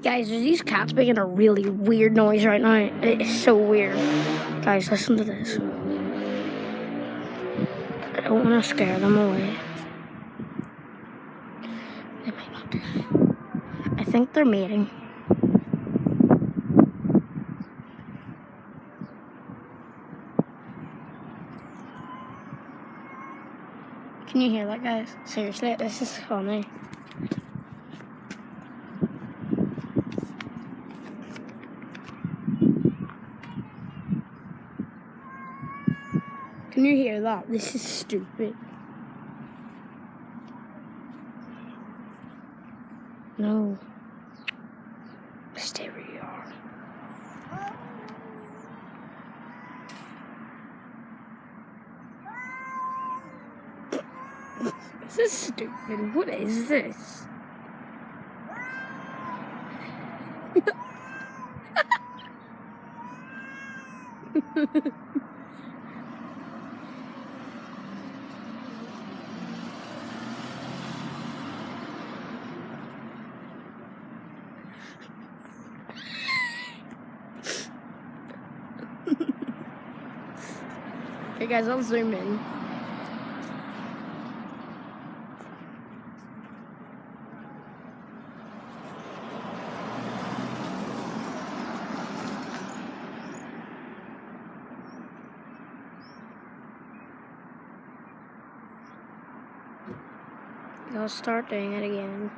Guys, there's these cats making a really weird noise right now. It is so weird. Guys, listen to this. I don't want to scare them away. They might not do it. I think they're mating. Can you hear that, guys? Seriously, this is funny. Can you hear that? This is stupid. No. Stay where you are. This is stupid. What is this? Hey guys, I'll zoom in. I'll start doing it again.